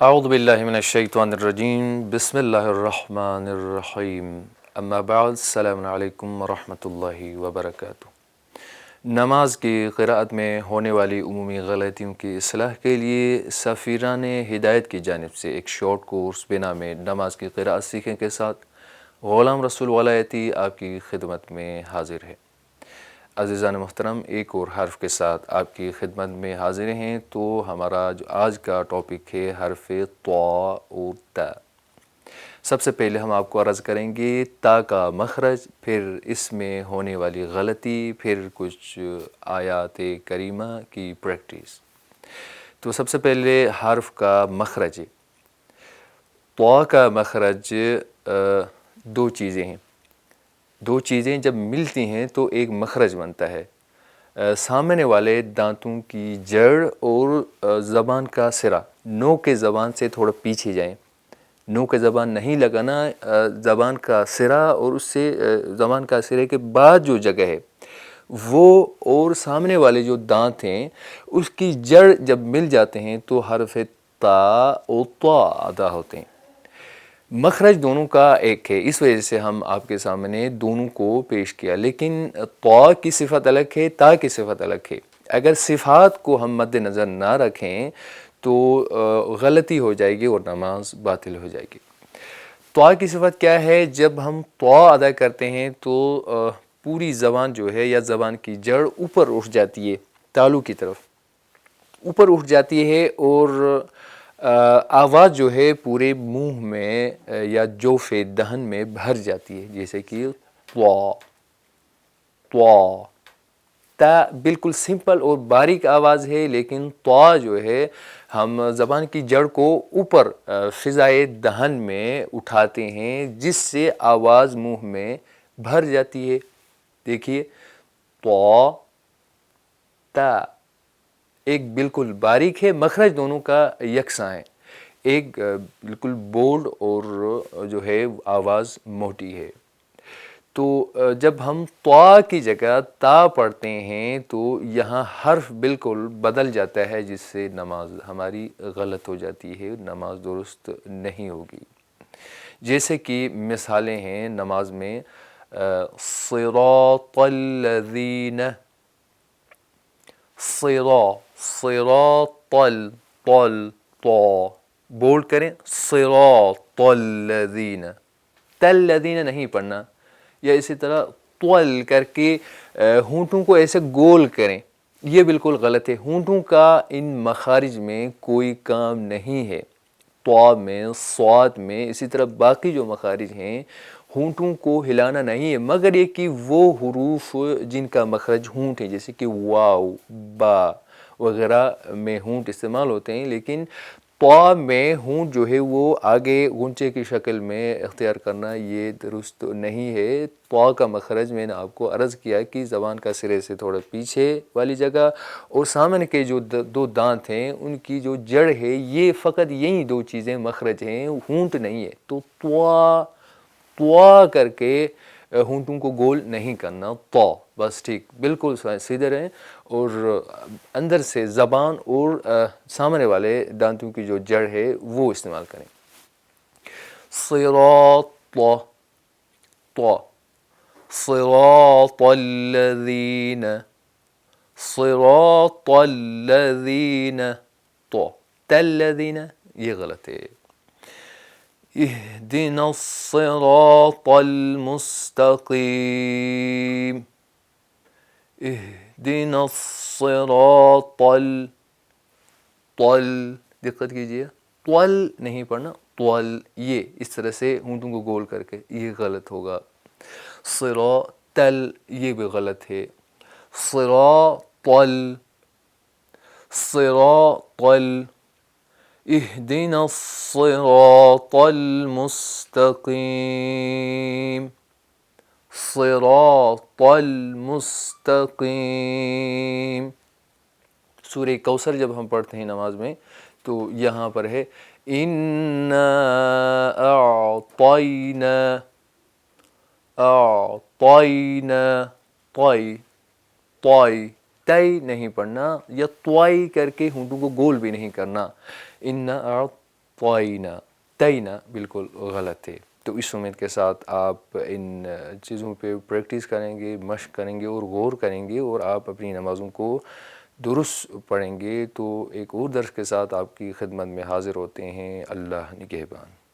اعوذ باللہ من الشیطان الرجیم بسم اللہ الرحمن الرحیم اما بعد السلام علیکم ورحمۃ اللہ وبرکاتہ۔ نماز کی قراءت میں ہونے والی عمومی غلطیوں کی اصلاح کے لیے سفیران ہدایت کی جانب سے ایک شارٹ کورس بنام نماز کی قراءت سیکھیں کے ساتھ غلام رسول ولایتی آپ کی خدمت میں حاضر ہے۔ عزیزان محترم، ایک اور حرف کے ساتھ آپ کی خدمت میں حاضر ہیں۔ تو ہمارا جو آج کا ٹاپک ہے حرف طا اور تا۔ سب سے پہلے ہم آپ کو عرض کریں گے تا کا مخرج، پھر اس میں ہونے والی غلطی، پھر کچھ آیات کریمہ کی پریکٹس۔ تو سب سے پہلے حرف کا مخرج۔ طا کا مخرج دو چیزیں ہیں۔ دو چیزیں جب ملتی ہیں تو ایک مخرج بنتا ہے۔ سامنے والے دانتوں کی جڑ اور زبان کا سرا، نوک زبان سے تھوڑا پیچھے جائیں۔ نوک زبان نہیں لگانا، زبان کا سرا اور اس سے زبان کا سرے کے بعد جو جگہ ہے وہ اور سامنے والے جو دانت ہیں اس کی جڑ جب مل جاتے ہیں تو حرف تا اور طا ادا ہوتے ہیں۔ مخرج دونوں کا ایک ہے، اس وجہ سے ہم آپ کے سامنے دونوں کو پیش کیا، لیکن طا کی صفت الگ ہے، تا کی صفت الگ ہے۔ اگر صفات کو ہم مد نظر نہ رکھیں تو غلطی ہو جائے گی اور نماز باطل ہو جائے گی۔ طا کی صفت کیا ہے؟ جب ہم طا ادا کرتے ہیں تو پوری زبان جو ہے یا زبان کی جڑ اوپر اٹھ جاتی ہے، تالو کی طرف اوپر اٹھ جاتی ہے اور آواز جو ہے پورے منہ میں یا جوف دہن میں بھر جاتی ہے، جیسے کہ طا طا۔ تا بالکل سمپل اور باریک آواز ہے، لیکن طا جو ہے ہم زبان کی جڑ کو اوپر فضائے دہن میں اٹھاتے ہیں جس سے آواز منہ میں بھر جاتی ہے۔ دیکھیے طا تا، ایک بالکل باریک ہے، مخرج دونوں کا یکساں ہے، ایک بالکل بولڈ اور جو ہے آواز موٹی ہے۔ تو جب ہم طا کی جگہ تا پڑھتے ہیں تو یہاں حرف بالکل بدل جاتا ہے، جس سے نماز ہماری غلط ہو جاتی ہے، نماز درست نہیں ہوگی۔ جیسے کہ مثالیں ہیں نماز میں، صراط الذین، صراط طا بولڈ کریں، صراط الذین، تلذین نہیں پڑھنا، یا اسی طرح طول کر کے ہونٹوں کو ایسے گول کریں، یہ بالکل غلط ہے۔ ہونٹوں کا ان مخارج میں کوئی کام نہیں ہے، طا میں، صاد میں، اسی طرح باقی جو مخارج ہیں ہونٹوں کو ہلانا نہیں ہے، مگر یہ کہ وہ حروف جن کا مخرج ہونٹ ہے، جیسے کہ واو، با وغیرہ میں ہونٹ استعمال ہوتے ہیں، لیکن طا میں ہونٹ جو ہے وہ آگے غنچے کی شکل میں اختیار کرنا یہ درست نہیں ہے۔ طا کا مخرج میں نے آپ کو عرض کیا کہ زبان کا سرے سے تھوڑا پیچھے والی جگہ اور سامنے کے جو دو دانت ہیں ان کی جو جڑ ہے، یہ فقط یہی دو چیزیں مخرج ہیں، ہونٹ نہیں ہے۔ تو طا کر کے ہونٹوں کو گول نہیں کرنا، طا بس، ٹھیک، بالکل سیدھے رہیں اور اندر سے زبان اور سامنے والے دانتوں کی جو جڑ ہے وہ استعمال کریں۔ صراط طا، صراط الذین، صراط الذین، طا تلذین، یہ غلط ہے۔ اہدنا الصراط المستقیم، اہدنا الصراط دقت کیجیے، طول نہیں پڑھنا، طول، یہ اس طرح سے ہونٹوں کو گول کر کے، یہ غلط ہوگا۔ صراط یہ بھی غلط ہے۔ صراط اہدنا الصراط المستقیم، صراط المستقیم۔ سورہ کوثر جب ہم پڑھتے ہیں نماز میں تو یہاں پر ہے اِنَّا أَعْطَيْنَا، طائی نہیں پڑھنا، یا طائی کر کے ہونٹوں کو گول بھی نہیں کرنا۔ اِنَّا طائنا، تینا بالکل غلط ہے۔ تو اس امید کے ساتھ آپ ان چیزوں پہ پریکٹس کریں گے، مشق کریں گے اور غور کریں گے، اور آپ اپنی نمازوں کو درست پڑھیں گے۔ تو ایک اور درس کے ساتھ آپ کی خدمت میں حاضر ہوتے ہیں۔ اللہ نگہبان۔